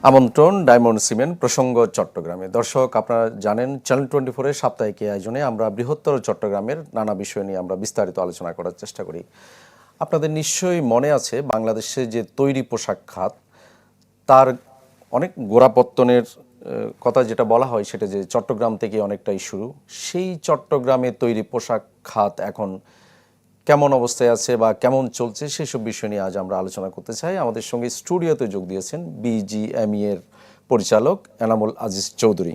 আমন্ত্রণ diamond cement প্রসঙ্গ চট্টগ্রামে। দর্শক, আপনারা জানেন চ্যানেল 24-এর সাপ্তাহিক এই আয়োজনে আমরা বৃহত্তর চট্টগ্রামের নানা বিষয় নিয়ে আমরা বিস্তারিত আলোচনা করার চেষ্টা করি। আপনাদের নিশ্চয়ই মনে আছে বাংলাদেশে যে তৈরি পোশাক খাত, তার অনেক গোড়াপত্তনের কথা যেটা বলা হয় সেটা যে চট্টগ্রাম থেকে অনেকটাই শুরু। সেই চট্টগ্রামে তৈরি পোশাক খাত এখন কেমন অবস্থায় আছে বা কেমন চলছে সেসব বিষয় নিয়ে আজ আমরা আলোচনা করতে চাই। আমাদের সঙ্গে স্টুডিওতে যোগ দিয়েছেন বিজিএমই এর পরিচালক এনামুল আজিজ চৌধুরী।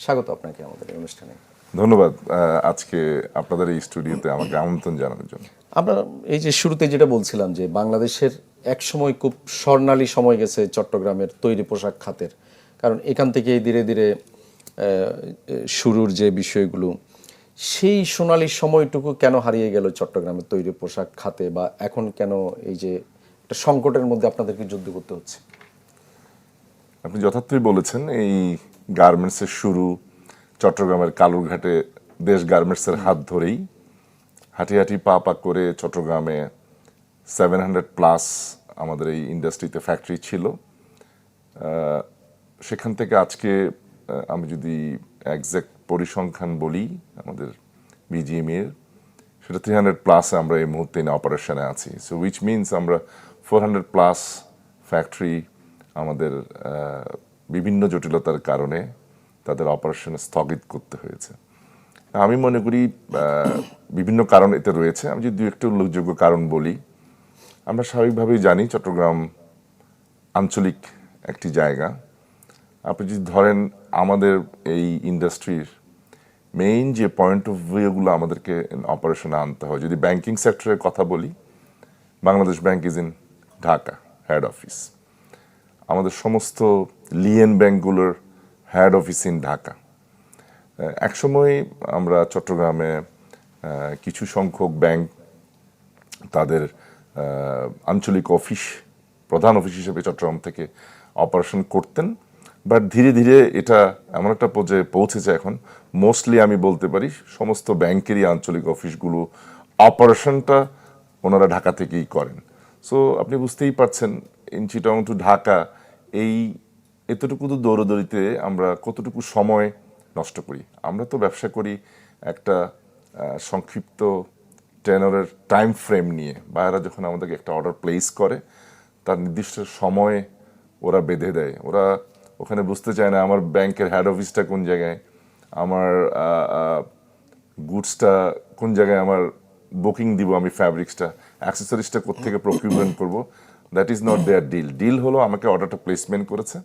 স্বাগত আপনাকে আমাদের এই অনুষ্ঠানে। ধন্যবাদ আজকে আপনাদের এই স্টুডিওতে আমাকে আমন্ত্রণ জানানোর জন্য। আমরা এই যে শুরুতে যেটা বলছিলাম যে বাংলাদেশের এক সময় খুব স্বর্ণালী সময় গেছে চট্টগ্রামের তৈরি পোশাক খাতের, কারণ এখান থেকে ধীরে ধীরে শুরুর যে বিষয়গুলো, সেই সোনালী সময়টুকু কেন হারিয়ে গেল চট্টগ্রামের তৈরি পোশাক খাতে, বা এখন কেন এই যে একটা সংকটের মধ্যে আপনাদেরকে যুদ্ধ করতে হচ্ছে? আপনি যথার্থই বলেছেন, এই গার্মেন্টসের শুরু চট্টগ্রামের কালুরঘাটে দেশ গার্মেন্টসের হাত ধরেই হাঁটি হাঁটি পা পা করে চট্টগ্রামে 700+ আমাদের এই ইন্ডাস্ট্রিতে ফ্যাক্টরি ছিল। সেখান থেকে আজকে আমি যদি একজ্যাক্ট পরিসংখ্যান বলি আমাদের বিজিএমএর, সেটা 300+ আমরা এই মুহূর্তে ইন অপারেশনে আছি। সো উইচ মিনস আমরা 400+ ফ্যাক্টরি আমাদের বিভিন্ন জটিলতার কারণে তাদের অপারেশন স্থগিত করতে হয়েছে। আমি মনে করি বিভিন্ন কারণ এতে রয়েছে। আমি যদি একটু উল্লেখযোগ্য কারণ বলি, আমরা স্বাভাবিকভাবেই জানি চট্টগ্রাম আঞ্চলিক একটি জায়গা। আপনি যদি ধরেন আমাদের এই ইন্ডাস্ট্রির মেইন যে পয়েন্ট অফ ভিউগুলো আমাদেরকে অপারেশনে আনতে হয়, যদি ব্যাংকিং সেক্টরের কথা বলি, Bangladesh bank is in Dhaka head office. আমাদের সমস্ত লিয়েন ব্যাংকগুলোর হেড অফিস ইন ঢাকা। একসময় আমরা চট্টগ্রামে কিছু সংখ্যক ব্যাংক তাদের আঞ্চলিক অফিস, প্রধান অফিস হিসেবে চট্টগ্রাম থেকে অপারেশন করতেন, বাট ধীরে ধীরে এটা এমন একটা পর্যায়ে পৌঁছেছে এখন মোস্টলি আমি বলতে পারি সমস্ত ব্যাংকেরই আঞ্চলিক অফিসগুলো অপারেশনটা ওনারা ঢাকা থেকেই করেন। সো আপনি বুঝতেই পারছেন ইন চিটাগং টু ঢাকা এই এতটুকু তো দৌড়দৌড়িতে আমরা কতটুকু সময় নষ্ট করি। আমরা তো ব্যবসা করি একটা সংক্ষিপ্ত টেনরের টাইম ফ্রেম নিয়ে। বায়াররা যখন আমাদেরকে একটা অর্ডার প্লেস করে তার নির্দিষ্ট সময় ওরা বেঁধে দেয়। ওরা ওখানে বুঝতে চায় না আমার ব্যাংকের হেড অফিসটা কোন জায়গায়, আমার গুডসটা কোন জায়গায়, আমার বুকিং দিব, আমি ফ্যাব্রিক্সটা অ্যাক্সেসরিজটা কোত্থেকে প্রকিউরমেন্ট করবো। That is not their deal. Deal হলো আমাকে অর্ডারটা প্লেসমেন্ট করেছে,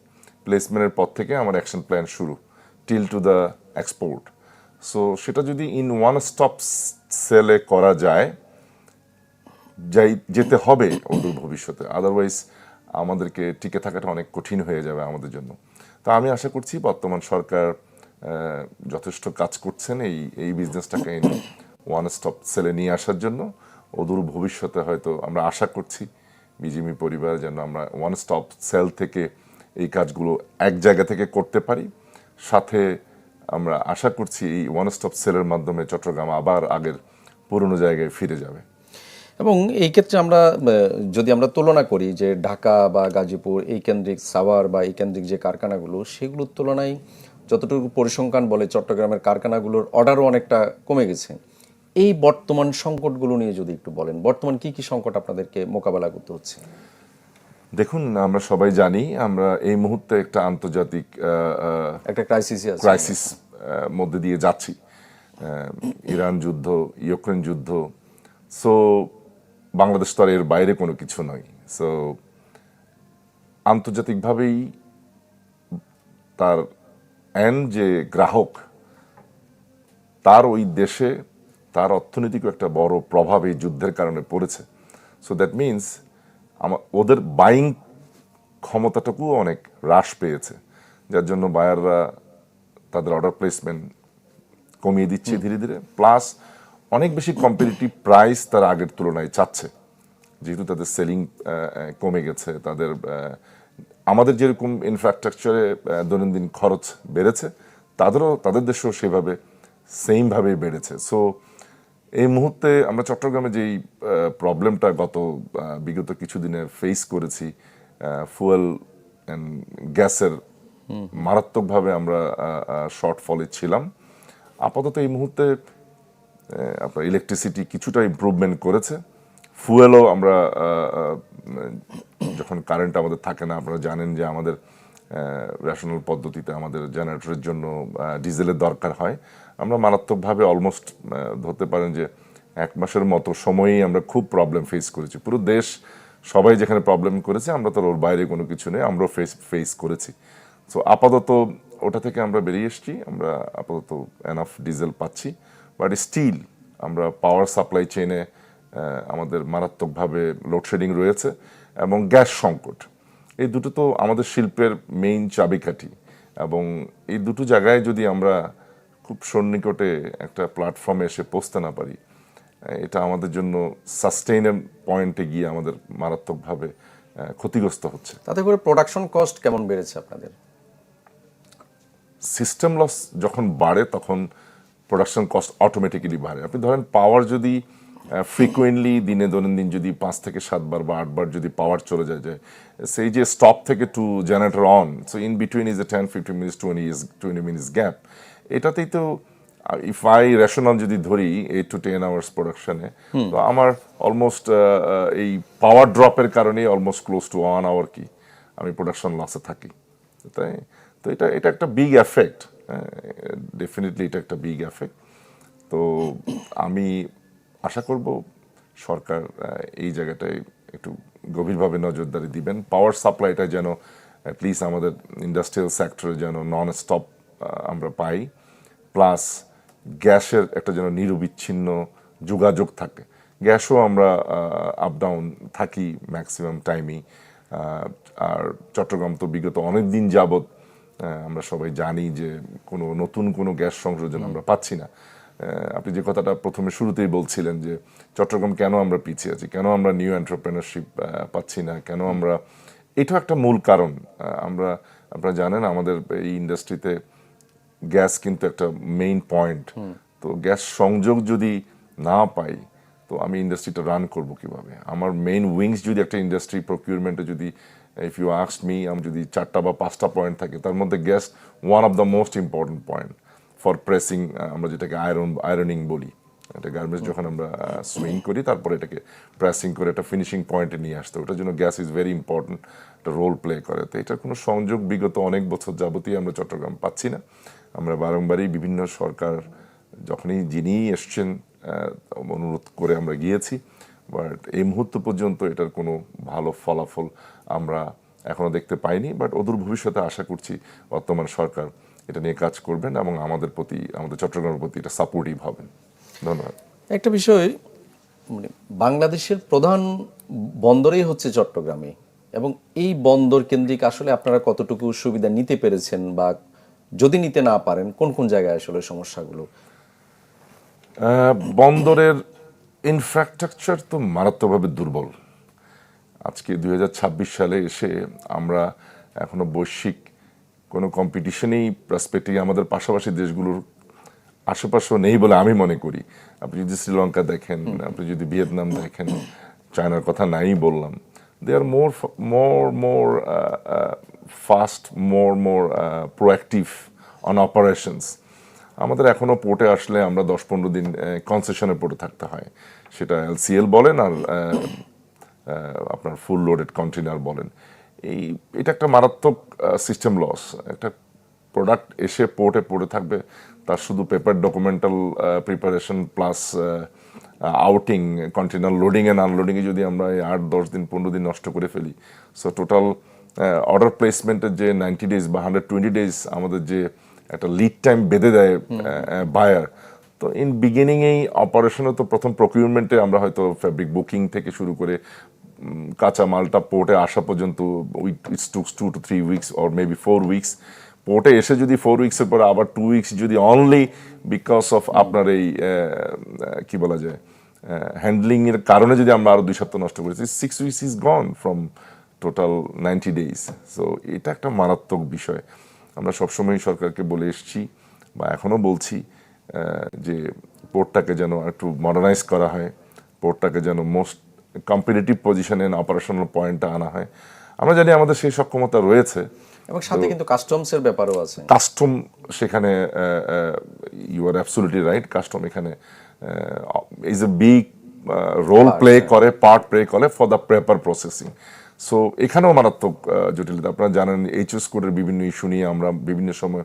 প্লেসমেন্টের পর থেকে আমার অ্যাকশন প্ল্যান শুরু till to the export. So সেটা যদি ইন ওয়ান স্টপ সেলে করা যায়, যেতে হবে অদূর ভবিষ্যতে, আদারওয়াইজ আমাদেরকে টিকে থাকাটা অনেক কঠিন হয়ে যাবে আমাদের জন্য। তা আমি আশা করছি বর্তমান সরকার যথেষ্ট কাজ করছেন এই বিজনেসটাকে ওয়ান স্টপ সেলে নিয়ে আসার জন্য। অদূর ভবিষ্যতে হয়তো আমরা আশা করছি বিজিএমই পরিবার যেন আমরা ওয়ান স্টপ সেল থেকে এই কাজগুলো এক জায়গা থেকে করতে পারি। সাথে আমরা আশা করছি এই ওয়ান স্টপ সেলের মাধ্যমে চট্টগ্রাম আবার আগের পুরনো জায়গায় ফিরে যাবে। এবং এই ক্ষেত্রে আমরা যদি আমরা তুলনা করি যে ঢাকা বা গাজীপুর এই কেন্দ্রিক, সাভার বা এই কেন্দ্রিক যে কারখানাগুলো, সেগুলোর তুলনায় যতটুকু পরিসংখ্যান বলে চট্টগ্রামের কারখানাগুলোর অর্ডারও অনেকটা কমে গেছে। এই বর্তমান সংকটগুলো নিয়ে যদি একটু বলেন, বর্তমান কি কি সংকট আপনাদেরকে মোকাবেলা করতে হচ্ছে? দেখুন, আমরা সবাই জানি আমরা এই মুহূর্তে একটা আন্তর্জাতিক একটা ক্রাইসিস মধ্যে দিয়ে যাচ্ছি। ইরান যুদ্ধ, ইউক্রেন যুদ্ধ। সো বাংলাদেশ তো আর এর বাইরে কোনো কিছু নয়। সো আন্তর্জাতিকভাবেই তার যে গ্রাহক, তার ওই দেশে তার অর্থনৈতিক একটা বড় প্রভাব এই যুদ্ধের কারণে পড়েছে। সো দ্যাট মিনস ওদের বাইং ক্ষমতাটুকুও অনেক হ্রাস পেয়েছে, যার জন্য বায়াররা তাদের অর্ডার প্লেসমেন্ট কমিয়ে দিচ্ছে ধীরে ধীরে। প্লাস অনেক বেশি কম্পিটিটিভ প্রাইস তারা আগের তুলনায় চাচ্ছে, যেহেতু তাদের সেলিং কমে গেছে। তাদের আমাদের যেরকম ইনফ্রাস্ট্রাকচারে দৈনন্দিন খরচ বেড়েছে, তাদের দেশেও সেভাবে সেমভাবেই বেড়েছে। সো এই মুহূর্তে আমরা চট্টগ্রামে যেই প্রবলেমটা বিগত কিছুদিনে ফেস করেছি, ফুয়েল গ্যাসের মারাত্মকভাবে আমরা শর্টফলে ছিলাম। আপাতত এই মুহূর্তে আপনার ইলেকট্রিসিটি কিছুটা ইমপ্রুভমেন্ট করেছে। ফুয়েলও আমরা যখন কারেন্ট আমাদের থাকে না, আপনারা জানেন যে আমাদের রেশনাল পদ্ধতিতে আমাদের জেনারেটরের জন্য ডিজেলের দরকার হয়। আমরা মারাত্মকভাবে অলমোস্ট ধরতে পারেন যে 1 মাসের মতো সময়ই আমরা খুব প্রবলেম ফেস করেছি। পুরো দেশ সবাই যেখানে প্রবলেম করেছে, আমরা তো ওর বাইরে কোনো কিছু নেই, আমরাও ফেস করেছি। সো আপাতত ওটা থেকে আমরা বেরিয়ে এসেছি, আমরা আপাতত এনাফ ডিজেল পাচ্ছি। বাট স্টিল আমরা পাওয়ার সাপ্লাই চেইনে আমাদের মারাত্মকভাবে লোডশেডিং রয়েছে এবং গ্যাস সংকট। এই দুটো তো আমাদের শিল্পের মেইন চাবিকাঠি, এবং এই দুটো জায়গায় যদি আমরা খুব সন্নিকটে একটা প্ল্যাটফর্মে এসে পৌঁছতে না পারি, এটা আমাদের জন্য সাস্টেইনের পয়েন্টে গিয়ে আমাদের মারাত্মকভাবে ক্ষতিগ্রস্ত হচ্ছে। তাতে করে প্রোডাকশন কস্ট কেমন বেড়েছে আপনাদের? সিস্টেম লস যখন বাড়ে তখন প্রোডাকশন কস্ট অটোমেটিক্যালি বাড়ে। আপনি ধরেন পাওয়ার যদি ফ্রিকুয়েন্টলি দিনে দৈনন্দিন যদি 5 থেকে 7 বার বা 8 বার যদি পাওয়ার চলে যায়, সেই যে স্টপ থেকে to generator on, so in between is a 10-15 minutes 20 minutes gap. এটাতেই তো ইফ আই রেশনাল যদি ধরি 8 to 10 আওয়ার্স প্রোডাকশনে, তো আমার অলমোস্ট এই পাওয়ার ড্রপের কারণেই অলমোস্ট ক্লোজ টু 1 আওয়ার কি আমি প্রোডাকশন লসে থাকি। তাই তো এটা একটা বিগ এফেক্ট, ডেফিনেটলি এটা একটা বিগ এফেক্ট। তো আমি আশা করব সরকার এই জায়গাটায় একটু গভীরভাবে নজরদারি দিবেন। পাওয়ার সাপ্লাইটা যেন অ্যাটলিস্ট আমাদের ইন্ডাস্ট্রিয়াল সেক্টরে যেন নন স্টপ আমরা পাই, প্লাস গ্যাসের একটা যেন নিরবিচ্ছিন্ন যোগাযোগ থাকে। গ্যাসও আমরা আপ ডাউন থাকি ম্যাক্সিমাম টাইমই। আর চট্টগ্রাম তো বিগত অনেক দিন যাবৎ আমরা সবাই জানি যে নতুন কোনো গ্যাস সংযোজন আমরা পাচ্ছি না। আপনি যে কথাটা প্রথমে শুরুতেই বলছিলেন যে চট্টগ্রাম কেন আমরা পিছিয়ে আছি, কেন আমরা নিউ এন্টারপ্রেনারশিপ পাচ্ছি না, কেন আমরা, এটাও একটা মূল কারণ। আপনারা জানেন আমাদের এই ইন্ডাস্ট্রিতে গ্যাস কিন্তু একটা মেইন পয়েন্ট। তো গ্যাস সংযোগ যদি না পাই, তো আমি ইন্ডাস্ট্রিটা রান করব কিভাবে? আমার মেইন উইংস যদি একটা ইন্ডাস্ট্রি প্রকিউরমেন্টে যদি, ইফ ইউ আস্ক মি, আমি যদি 4টা বা 5টা পয়েন্ট থাকে, তার মধ্যে gas one of the most important point for pressing, আমরা যেটাকে আয়রনিং বলি। একটা গার্মেন্টস যখন আমরা সুইং করি, তারপরে এটাকে প্রেসিং করে একটা ফিনিশিং পয়েন্টে নিয়ে আসতে, ওটার জন্য গ্যাস ইজ ভেরি ইম্পর্টেন্ট, একটা রোল প্লে করে। তো এটার কোনো সংযোগ বিগত অনেক বছর যাবতীয় আমরা চট্টগ্রাম পাচ্ছি না। আমরা বারংবারই বিভিন্ন সরকার যিনি এসছেন অনুরোধ করে আমরা গিয়েছি, বাট এই মুহূর্ত পর্যন্ত এটার কোনো ভালো ফলাফল আমরা এখনো দেখতে পাইনি। বাট অদূর ভবিষ্যতে আশা করছি বর্তমান সরকার এটা নিয়ে কাজ করবেন এবং আমাদের চট্টগ্রামের প্রতি এটা সাপোর্টিভ হবেন। ধন্যবাদ। একটা বিষয়, মানে বাংলাদেশের প্রধান বন্দরই হচ্ছে চট্টগ্রামে, এবং এই বন্দর কেন্দ্রিক আসলে আপনারা কতটুকু সুবিধা নিতে পেরেছেন, বা যদি নিতে না পারেন কোন কোন জায়গায় আসলে সমস্যাগুলো? বন্দরের ইনফ্রাস্ট্রাকচার তো মারাত্মকভাবে দুর্বল। আজকে 2026 সালে এসে আমরা এখনো বৈশ্বিক কোনো কম্পিটিশনেই প্রসপেক্টিভ আমাদের পাশাপাশি দেশগুলোর আশেপাশেও নেই বলে আমি মনে করি। আপনি যদি শ্রীলঙ্কা দেখেন, আপনি যদি ভিয়েতনাম দেখেন, চায়নার কথা নাই বললাম, they are more fast, more proactive on operations. আমাদের এখনও পোর্টে আসলে আমরা 10-15 দিন কনসেশনে পড়ে থাকতে হয়, সেটা LCL বলেন আর আপনার ফুল লোডেড কন্টেনার বলেন। এটা একটা মারাত্মক সিস্টেম লস। একটা প্রোডাক্ট এসে পোর্টে পড়ে থাকবে, তার শুধু paper documental preparation plus outing, container loading and আনলোডিংয়ে যদি আমরা 8-10 দিন 15 দিন নষ্ট করে ফেলি, সো টোটাল অর্ডার প্লেসমেন্টের যে 90 ডেজ বা 120 ডেজ আমাদের যে একটা লিড টাইম বেঁধে দেয় বায়ার। তো ইন বিগিনিং এই অপারেশনে তো প্রথম প্রকিউরমেন্টে আমরা হয়তো ফ্যাব্রিক বুকিং থেকে শুরু করে কাঁচা মালটা পোর্টে আসা পর্যন্ত it's takes 2 to 3 weeks or maybe 4 weeks. পোর্টে এসে যদি 4 উইকসের পরে আবার 2 উইকস যদি অনলি বিকজ অফ আপনার এই কি বলা যায় হ্যান্ডলিং এর কারণে যদি আমরা আরো 2 সপ্তাহ নষ্ট করেছি, 6 weeks is gone from total 90 days. So এটা একটা মারাত্মক বিষয়। আমরা সবসময় সরকারকে বলে এসেছি বা এখনো বলছি যে পোর্টটাকে যেন একটু মডার্নাইজ করা হয়, পোর্টটাকে যেন মোস্ট কম্পিটিটিভ পজিশনে অপারেশনাল পয়েন্টটা আনা হয়। আমরা জানি আমাদের সেই সক্ষমতা রয়েছে। এবং সাথে কিন্তু কাস্টমসের ব্যাপারও আছে। কাস্টম সেখানে you are absolutely right, custom এখানে is a big role play করে, পার্ট প্লে করে for the paper processing. So এখানেও মারাত্মক জটিলতা। আপনারা জানেন এইচএস কোডের বিভিন্ন ইস্যু নিয়ে আমরা বিভিন্ন সময়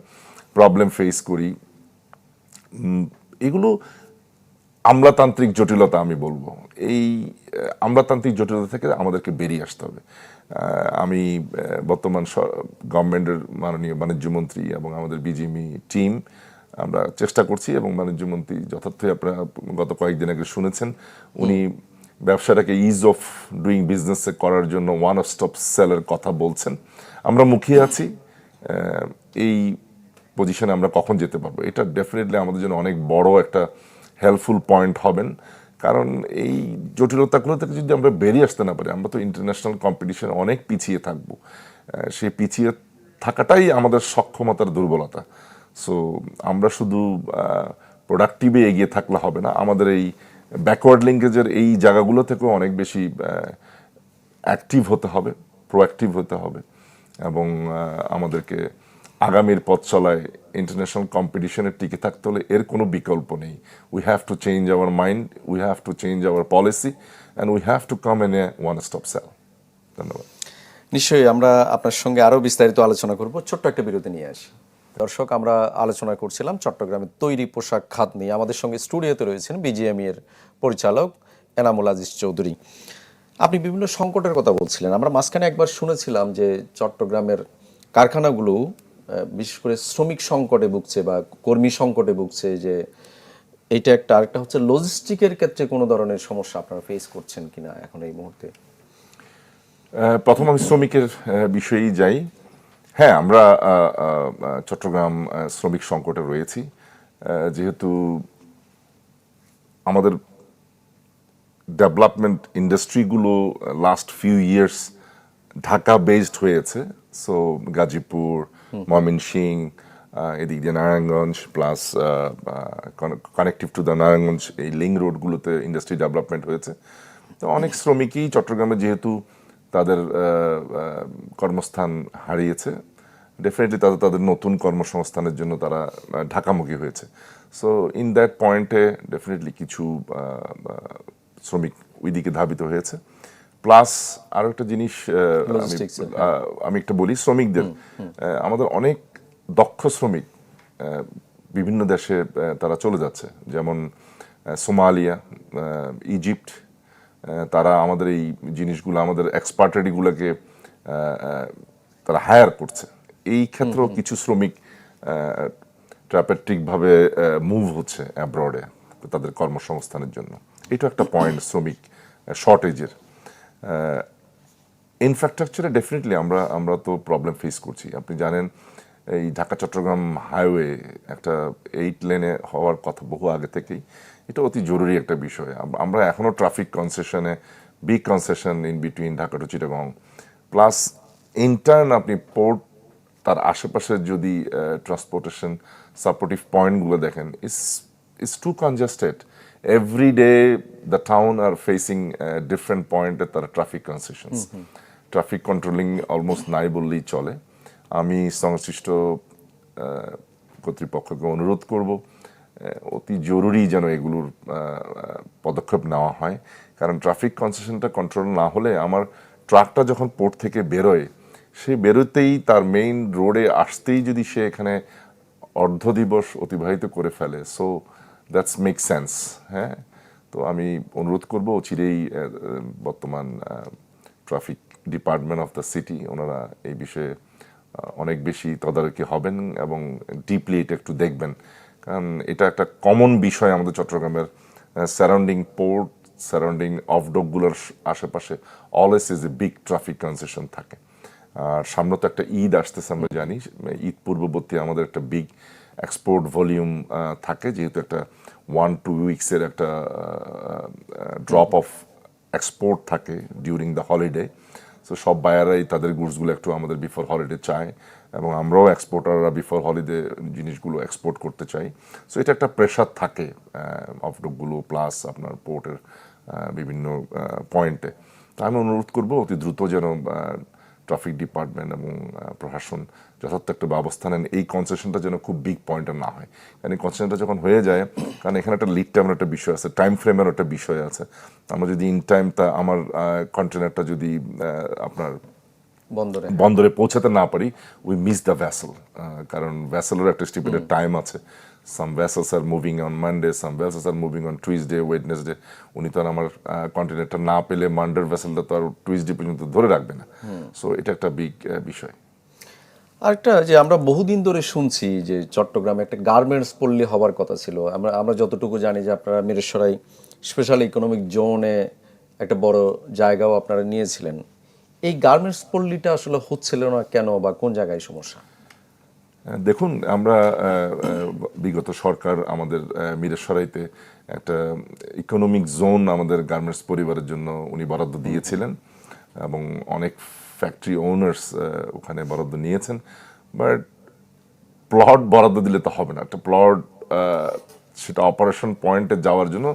প্রবলেম ফেস করি। এগুলো আমলাতান্ত্রিক জটিলতা আমি বলবো। এই আমলাতান্ত্রিক জটিলতা থেকে আমাদেরকে বেরিয়ে আসতে হবে। আমি বর্তমান গভর্নমেন্টের মাননীয় বাণিজ্যমন্ত্রী এবং আমাদের বিজিএমই টিম আমরা চেষ্টা করছি, এবং বাণিজ্যমন্ত্রী যথার্থই আপনারা গত কয়েকদিন আগে শুনেছেন, উনি ব্যবসাটাকে ইজ অফ ডুইং বিজনেস করার জন্য ওয়ান অফ স্টপ সেলের কথা বলছেন। আমরা মুখিয়ে আছি এই পজিশনে আমরা কখন যেতে পারবো। এটা ডেফিনেটলি আমাদের জন্য অনেক বড় একটা হেল্পফুল পয়েন্ট হবেন, কারণ এই জটিলতাগুলো থেকে যদি আমরা বেরিয়ে আসতে না পারি, আমরা তো ইন্টারন্যাশনাল কম্পিটিশনে অনেক পিছিয়ে থাকবো। সেই পিছিয়ে থাকাটাই আমাদের সক্ষমতার দুর্বলতা। সো আমরা শুধু প্রোডাক্টিভে এগিয়ে থাকলে হবে না, আমাদের এই ব্যাকওয়ার্ড লিঙ্কেজের এই জায়গাগুলো থেকেও অনেক বেশি অ্যাক্টিভ হতে হবে, প্রোঅ্যাক্টিভ হতে হবে, এবং আমাদেরকে আগামীর পথ চলায় ইন্টারন্যাশনাল কম্পিটিশনে টিকে থাকতে হলে এর কোনো বিকল্প নেই। We have to change our mind, we have to change our policy, and we have to come in a one stop cell. ধন্যবাদ। নিশ্চয়ই আমরা আপনার সঙ্গে আরও বিস্তারিত আলোচনা করব, ছোট্ট একটা বিরতি নিয়ে আসি। দর্শক, আমরা আলোচনা করছিলাম চট্টগ্রামের তৈরি পোশাক খাত নিয়ে। আমাদের সঙ্গে স্টুডিওতে রয়েছেন বিজিএমই এর পরিচালক এনামুল আজিজ চৌধুরী। আপনি বিভিন্ন সংকটের কথা বলছিলেন। আমরা মাঝখানে একবার শুনেছিলাম যে চট্টগ্রামের কারখানাগুলো বিশেষ করে শ্রমিক সংকটে ভুগছে বা কর্মী সংকটে ভুগছে, যে এইটা একটা। আরেকটা হচ্ছে লজিস্টিকের ক্ষেত্রে কোনো ধরনের সমস্যা আপনারা ফেস করছেন কিনা এখন এই মুহূর্তে। প্রথম আমি শ্রমিকের বিষয়েই যাই। হ্যাঁ, আমরা চট্টগ্রাম শ্রমিক সংকটে রয়েছি, যেহেতু আমাদের ডেভেলপমেন্ট ইন্ডাস্ট্রিগুলো last few years Dhaka based হয়েছে। সো গাজীপুর, ময়মনসিংহ, এদিক দিয়ে Narayanganj, plus connective to the Narayanganj এই লিঙ্ক রোডগুলোতে ইন্ডাস্ট্রি ডেভেলপমেন্ট হয়েছে। তো অনেক শ্রমিকই চট্টগ্রামে যেহেতু তাদের কর্মস্থান হারিয়েছে, ডেফিনেটলি তাদের নতুন কর্মসংস্থানের জন্য তারা ঢাকামুখী হয়েছে। সো ইন দ্যাট পয়েন্টে ডেফিনেটলি কিছু শ্রমিক ওইদিকে ধাবিত হয়েছে। প্লাস আরও একটা জিনিস আমি একটা বলি, শ্রমিকদের আমাদের অনেক দক্ষ শ্রমিক বিভিন্ন দেশে তারা চলে যাচ্ছে, যেমন সোমালিয়া, ইজিপ্ট। তারা আমাদের এই জিনিসগুলো, আমাদের এক্সপার্টারিগুলোকে তারা হায়ার করছে। এই ক্ষেত্রেও কিছু শ্রমিক ট্র্যাপেট্রিকভাবে মুভ হচ্ছে অ্যাব্রডে তাদের কর্মসংস্থানের জন্য। এটা একটা পয়েন্ট শ্রমিক শর্টেজের। ইনফ্রাস্ট্রাকচারে ডেফিনেটলি আমরা তো প্রবলেম ফেস করছি। আপনি জানেন এই ঢাকা চট্টগ্রাম হাইওয়ে একটা 8 লেনে হওয়ার কথা বহু আগে থেকেই। এটা অতি জরুরি একটা বিষয়। আমরা এখনও ট্রাফিক কনসেশনে, big congestion in between Dhaka to Chittagong, plus in turn আপনি পোর্ট তার আশেপাশে যদি ট্রান্সপোর্টেশন সাপোর্টিভ পয়েন্টগুলো দেখেন, is too congested. Every day the town are facing different পয়েন্টে তারা traffic congestions, traffic controlling almost নাই বললেই চলে। আমি সংশ্লিষ্ট কর্তৃপক্ষকে অনুরোধ করব অতি জরুরি যেন এগুলোর পদক্ষেপ নেওয়া হয়, কারণ ট্রাফিক কনসেশনটা কন্ট্রোল না হলে আমার ট্রাকটা যখন পোর্ট থেকে বেরোয়, সে বেরোতেই তার মেইন রোডে আসতেই যদি সে এখানে অর্ধ দিবস অতিবাহিত করে ফেলে, সো দ্যাটস মেক সেন্স। হ্যাঁ, তো আমি অনুরোধ করব অচিরেই বর্তমান traffic department of the city, ওনারা এই বিষয়ে অনেক বেশি তদারকি হবেন এবং ডিপলি এটা একটু দেখবেন, কারণ এটা একটা কমন বিষয় আমাদের চট্টগ্রামের সারাউন্ডিং পোর্ট, সারাউন্ডিং অফডকগুলোর আশেপাশে always is a big traffic concession থাকে। আর সামনে তো একটা ঈদ আসতেছে, আমরা জানি ঈদ পূর্ববর্তী আমাদের একটা বিগ এক্সপোর্ট ভলিউম থাকে, যেহেতু একটা 1-2 উইকসের একটা ড্রপ অফ এক্সপোর্ট থাকে ডিউরিং দ্য হলিডে। সো সব বায়ারাই তাদের গুডসগুলো একটু আমাদের বিফোর হলিডে চায়, এবং আমরাও এক্সপোর্টাররা বিফোর হলিডে জিনিসগুলো এক্সপোর্ট করতে চাই। সো এটা একটা প্রেশার থাকে অফডকগুলো প্লাস আপনার পোর্টের বিভিন্ন পয়েন্টে। তা আমি অনুরোধ করবো অতি দ্রুত যেন ট্রাফিক ডিপার্টমেন্ট এবং প্রশাসন যথার্থ একটা ব্যবস্থা নেন এই কনসেশনটা যেন খুব বিগ পয়েন্টার না হয়। কারণ এই কনসেশনটা যখন হয়ে যায়, কারণ এখানে একটা লিড টাইমের একটা বিষয় আছে, টাইম ফ্রেমের একটা বিষয় আছে। আমরা যদি ইন টাইম তা আমার কন্টেনারটা যদি আপনার বন্দরে পৌঁছাতে না পারি, উই মিস দ্য ভ্যাসেল। কারণ ভ্যাসেলের একটা স্টিপুলেটেড টাইম আছে। Some vessels are moving on Monday, some vessels are moving on Tuesday, Wednesday. উনি তো আর আমার কন্টেনারটা না পেলে মানডের ভ্যাসেলটা তো আর টুইসডে পর্যন্ত ধরে রাখবে না। সো এটা একটা বিগ বিষয়। আরেকটা যে আমরা বহুদিন ধরে শুনছি যে চট্টগ্রামে একটা গার্মেন্টস পল্লী হবার কথা ছিল। আমরা যতটুকু জানি যে আপনারা মিরসরাই স্পেশাল ইকোনমিক জোনে একটা বড় জায়গাও আপনারা নিয়েছিলেন। এই গার্মেন্টস পল্লীটা আসলে হচ্ছিল না কেন, বা কোন জায়গায় সমস্যা? দেখুন, আমরা বিগত সরকার আমাদের মিরসরাইতে একটা ইকোনমিক জোন আমাদের গার্মেন্টস পরিবারের জন্য উনি বরাদ্দ দিয়েছিলেন এবং অনেক ফ্যাক্টরি ওনার্স ওখানে বরাদ্দ নিয়েছেন। বাট প্লট বরাদ্দ দিলে তো হবে না। একটা প্লট সেটা অপারেশন পয়েন্টে যাওয়ার জন্য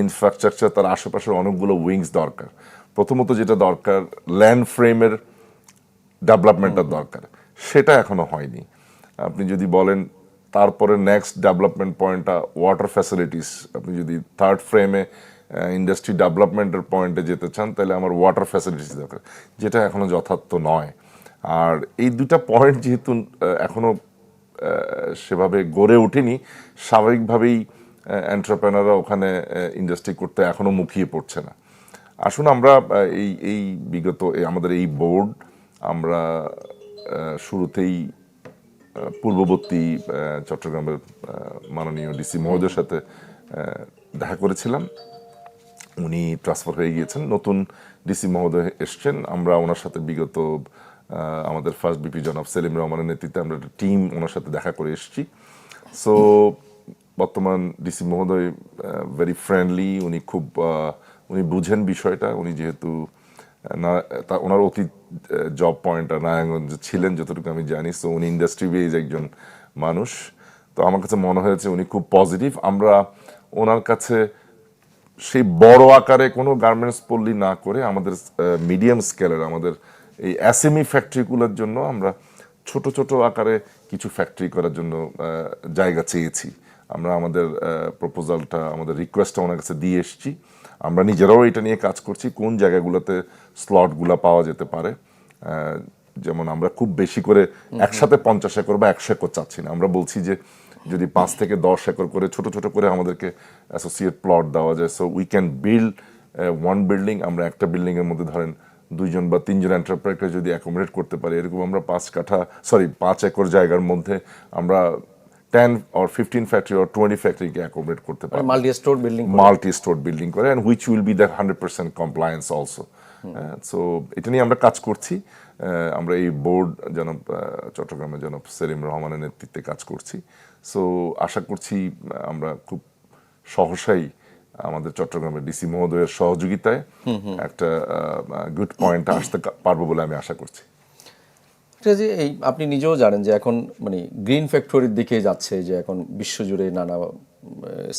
ইনফ্রাস্ট্রাকচার, তার আশেপাশের অনেকগুলো উইংস দরকার। প্রথমত যেটা দরকার, ল্যান্ড ফ্রেমের ডেভেলপমেন্টটা দরকার, সেটা এখনো হয়নি। আপনি যদি বলেন তারপরে নেক্সট ডেভেলপমেন্ট পয়েন্টটা ওয়াটার ফ্যাসিলিটিস, আপনি যদি থার্ড ফ্রেমে ইন্ডাস্ট্রি ডেভেলপমেন্টের পয়েন্টে যেতে চান, তাহলে আমার ওয়াটার ফ্যাসিলিটিস দরকার, যেটা এখনো যথার্থ নয়। আর এই দুটা পয়েন্ট যেহেতু এখনো সেভাবে গড়ে ওঠেনি, স্বাভাবিকভাবেই এন্টারপ্রেনাররা ওখানে ইন্ডাস্ট্রি করতে এখনো মুখিয়ে পড়ছে না। আসুন আমরা এই বিগত আমাদের এই বোর্ড, আমরা শুরুতেই পূর্ববর্তী চট্টগ্রামের মাননীয় ডিসি মহোদয়ের সাথে দেখা করেছিলাম। উনি ট্রান্সফার হয়ে গিয়েছেন, নতুন ডিসি মহোদয় এসছেন। আমরা ওনার সাথে বিগত আমাদের ফার্স্ট বিপি জনাব সেলিম রহমানের নেতৃত্বে আমরা একটা টিম ওনার সাথে দেখা করে এসেছি। সো বর্তমান ডিসি মহোদয় ভেরি ফ্রেন্ডলি, উনি বুঝেন বিষয়টা। উনি যেহেতু ওনার অতীত জব পয়েন্টটা নারায়ণগঞ্জে ছিলেন যতটুকু আমি জানি, সো উনি ইন্ডাস্ট্রি বেজ একজন মানুষ। তো আমার কাছে মনে হয়েছে উনি খুব পজিটিভ। আমরা ওনার কাছে সেই বড় আকারে কোনো গার্মেন্টস পল্লী না করে আমাদের মিডিয়াম স্কেলের, আমাদের এই এসএমই ফ্যাক্টরিগুলোর জন্য আমরা ছোট ছোট আকারে কিছু ফ্যাক্টরি করার জন্য জায়গা চেয়েছি। আমরা আমাদের প্রপোজালটা, আমাদের রিকোয়েস্টটা ওনার কাছে দিয়ে এসেছি। আমরা নিজেরাও এটা নিয়ে কাজ করছি, কোন জায়গাগুলোতে স্লটগুলো পাওয়া যেতে পারে। যেমন আমরা খুব বেশি করে একসাথে 50 একর বা 100 একর চাচ্ছি না। আমরা বলছি যে যদি 5 থেকে 10 একর করে ছোট ছোট করে আমাদেরকে অ্যাসোসিয়েট প্লট দেওয়া যায়, so we can build one building. আমরা একটা বিল্ডিংয়ের মধ্যে ধরেন 2জন বা 3জন এন্টারপ্রাইজকে যদি অ্যাকোমোডেট করতে পারি, এরকম আমরা 5 একর জায়গার মধ্যে আমরা 10 or 15 ফ্যাক্টরি or 20 ফ্যাক্টরিকে অ্যাকোমোডেট করতে পারি, মাল্টি স্টোর বিল্ডিং করে, and which will be the 100% compliance also. So এটা নিয়ে আমরা কাজ করছি। আমরা এই বোর্ড চট্টগ্রামে জনাব সেলিম রহমানের নেতৃত্বে কাজ করছি। সো আশা করছি আমরা খুব সহসাই আমাদের চট্টগ্রামের ডিসি মহোদয়ের সহযোগিতায় একটা গুড পয়েন্ট আসতে পারবো বলে আমি আশা করছি। যে এই আপনি নিজেও জানেন যে এখন মানে গ্রিন ফ্যাক্টরির দিকে যাচ্ছে, যে এখন বিশ্বজুড়ে নানা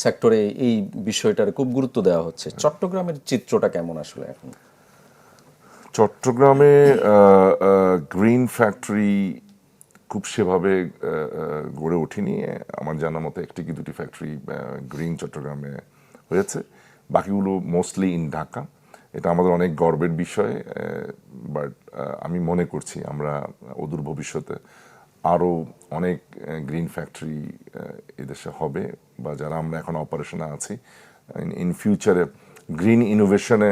সেক্টরে এই বিষয়টার খুব গুরুত্ব দেওয়া হচ্ছে। চট্টগ্রামের চিত্রটা কেমন আসলে এখন? চট্টগ্রামে গ্রিন ফ্যাক্টরি খুব সেভাবে গড়ে ওঠেনি। আমার জানা মতো একটি কি দুটি ফ্যাক্টরি গ্রিন চট্টগ্রামে হয়েছে, বাকিগুলো মোস্টলি ইন ঢাকা। এটা আমাদের অনেক গর্বের বিষয়। বাট আমি মনে করছি আমরা অদূর ভবিষ্যতে আরও অনেক গ্রিন ফ্যাক্টরি এদেশে হবে, বা যারা আমরা এখন অপারেশনে আছি, ইন ফিউচারে গ্রিন ইনোভেশনে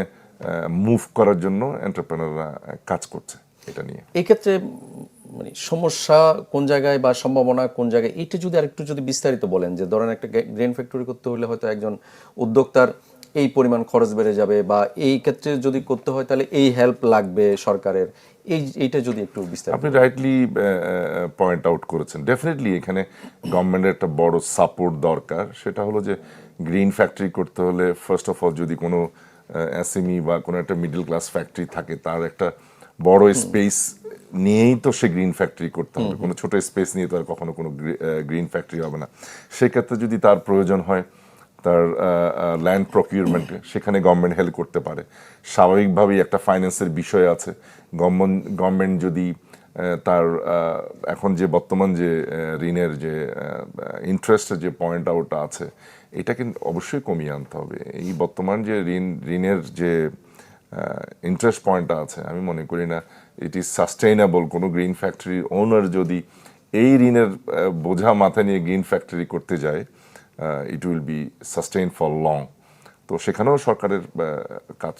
মুভ করার জন্য এন্টারপ্রেনাররা কাজ করছে এটা নিয়ে। এই ক্ষেত্রে মানে সমস্যা কোন জায়গায় বা সম্ভাবনা কোন জায়গায়, এটা যদি আরেকটু যদি বিস্তারিত বলেন, যে ধরেন একটা গ্রিন ফ্যাক্টরি করতে হলে হয়তো একজন উদ্যোক্তার এই পরিমাণ খরচ বেড়ে যাবে, বা এই ক্ষেত্রে যদি করতে হয় তাহলে এই হেল্প লাগবে সরকারের, এইটা যদি একটু বিস্তারিত। আপনি রাইটলি পয়েন্ট আউট করেছেন। ডেফিনেটলি এখানে গভর্নমেন্টের একটা বড় সাপোর্ট দরকার। সেটা হলো যে গ্রিন ফ্যাক্টরি করতে হলে ফার্স্ট অফ অল যদি কোনো এসএমই বা কোনো একটা মিডল ক্লাস ফ্যাক্টরি থাকে, তার একটা বড় স্পেস নিয়েই তো সে গ্রিন ফ্যাক্টরি করতে হবে। কোনো ছোট স্পেস নিয়ে তো আর কখনো কোনো গ্রিন ফ্যাক্টরি হবে না। সেক্ষেত্রে যদি তার প্রয়োজন হয় তার ল্যান্ড প্রকিউরমেন্টে, সেখানে গভর্নমেন্ট হেল্প করতে পারে। স্বাভাবিকভাবেই একটা ফাইন্যান্সের বিষয় আছে। গভর্নমেন্ট যদি তার এখন যে বর্তমান যে ঋণের যে ইন্টারেস্টের যে পয়েন্ট আউটটা আছে, এটা কিন্তু অবশ্যই কমিয়ে আনতে হবে। এই বর্তমান যে ঋণের যে ইন্টারেস্ট পয়েন্টটা আছে, আমি মনে করি না ইট ইজ সাস্টেইনেবল। কোনো গ্রিন ফ্যাক্টরি ওনার যদি এই ঋণের বোঝা মাথায় নিয়ে গ্রিন ফ্যাক্টরি করতে যায়, it will be sustain for long. তো সেখানেও সরকারের কাজ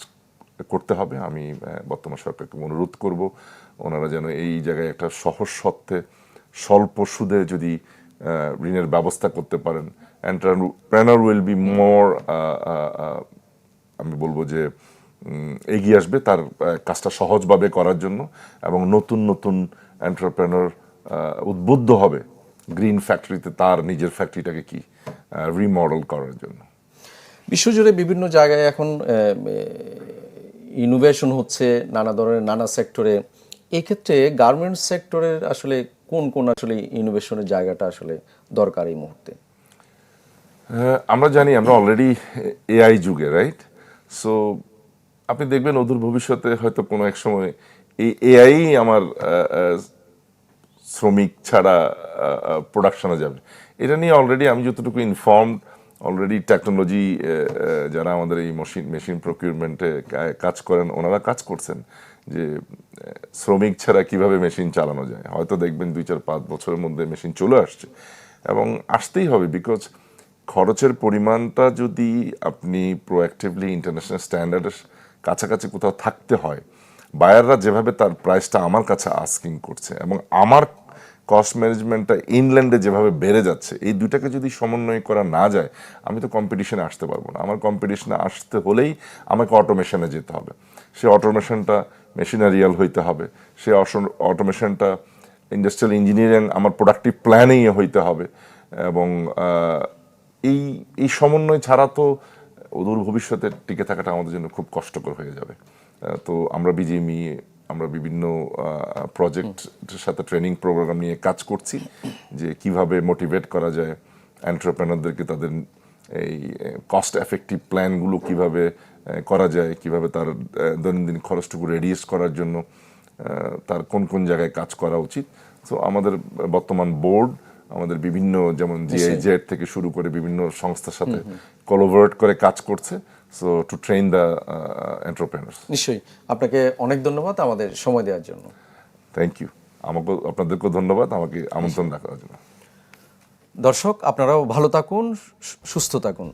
করতে হবে। আমি বর্তমান সরকারকে অনুরোধ করব, ওনারা যেন এই জায়গায় একটা সহজ শর্তে স্বল্প সুদে যদি ঋণের ব্যবস্থা করতে পারেন, এন্টারপ্রেনার উইল বি মোর, আমি বলবো যে এগিয়ে আসবে তার কাজটা সহজভাবে করার জন্য, এবং নতুন নতুন এন্টারপ্রেনার উদ্বুদ্ধ হবে গ্রিন ফ্যাক্টরিতে তার নিজের ফ্যাক্টরিটাকে কি রিমডেল করার জন্য। বিশ্বজুড়ে বিভিন্ন জায়গায় এখন ইনোভেশন হচ্ছে নানা ধরনের নানা সেক্টরে। এক্ষেত্রে গার্মেন্টস সেক্টরের আসলে কোন কোন আসলে ইনোভেশনের জায়গাটা আসলে দরকার এই মুহূর্তে? আমরা জানি আমরা অলরেডি এআই যুগে, রাইট? সো আপনি দেখবেন অদূর ভবিষ্যতে হয়তো কোনো এক সময় এই এআই আমার শ্রমিক ছাড়া প্রোডাকশনে যাবে। এটা নিয়ে অলরেডি আমি যতটুকু ইনফর্মড, অলরেডি টেকনোলজি যারা আমাদের এই মেশিন প্রকিউরমেন্টে কাজ করেন, ওনারা কাজ করছেন যে শ্রমিক ছাড়া কিভাবে মেশিন চালানো যায়। হয়তো দেখবেন 2-4-5 বছরের মধ্যে মেশিন চলে আসছে, এবং আসতেই হবে। বিকজ খরচের পরিমাণটা যদি আপনি প্রোঅ্যাক্টিভলি ইন্টারন্যাশনাল স্ট্যান্ডার্ডের কাছাকাছি কোথাও থাকতে হয়, বায়াররা যেভাবে তার প্রাইসটা আমার কাছে আস্কিং করছে, এবং আমার কস্ট ম্যানেজমেন্টটা ইনল্যান্ডে যেভাবে বেড়ে যাচ্ছে, এই দুটাকে যদি সমন্বয় করা না যায়, আমি তো কম্পিটিশনে আসতে পারবো না। আমার কম্পিটিশনে আসতে হলেই আমাকে অটোমেশনে যেতে হবে। সে অটোমেশনটা মেশিনারিয়াল হইতে হবে, সে অটোমেশনটা ইন্ডাস্ট্রিয়াল ইঞ্জিনিয়ারিং আমার প্রোডাক্টিভ প্ল্যানিং হইতে হবে। এবং এই সমন্বয় ছাড়া তো অদূর ভবিষ্যতে টিকে থাকাটা আমাদের জন্য খুব কষ্টকর হয়ে যাবে। তো আমরা বিজিএমই আমরা বিভিন্ন প্রজেক্টের সাথে ট্রেনিং প্রোগ্রাম নিয়ে কাজ করছি, যে কিভাবে মোটিভেট করা যায় এন্টারপ্রেনারদেরকে, তাদের এই কস্ট এফেক্টিভ প্ল্যানগুলো কিভাবে করা যায়, কিভাবে তার দৈনন্দিন খরচটুকু রেডিউস করার জন্য তার কোন কোন জায়গায় কাজ করা উচিত। সো আমাদের বর্তমান বোর্ড আমাদের বিভিন্ন, যেমন জিআইজেড থেকে শুরু করে বিভিন্ন সংস্থার সাথে কোলাবোরেট করে কাজ করছে, so to train the entrepreneurs. নিশ্চয়ই, আপনাকে অনেক ধন্যবাদ আমাদের সময় দেওয়ার জন্য। Thank you. আপনাদেরকেও ধন্যবাদ আমাকে আমন্ত্রণ রাখার জন্য। দর্শক, আপনারাও ভালো থাকুন, সুস্থ থাকুন।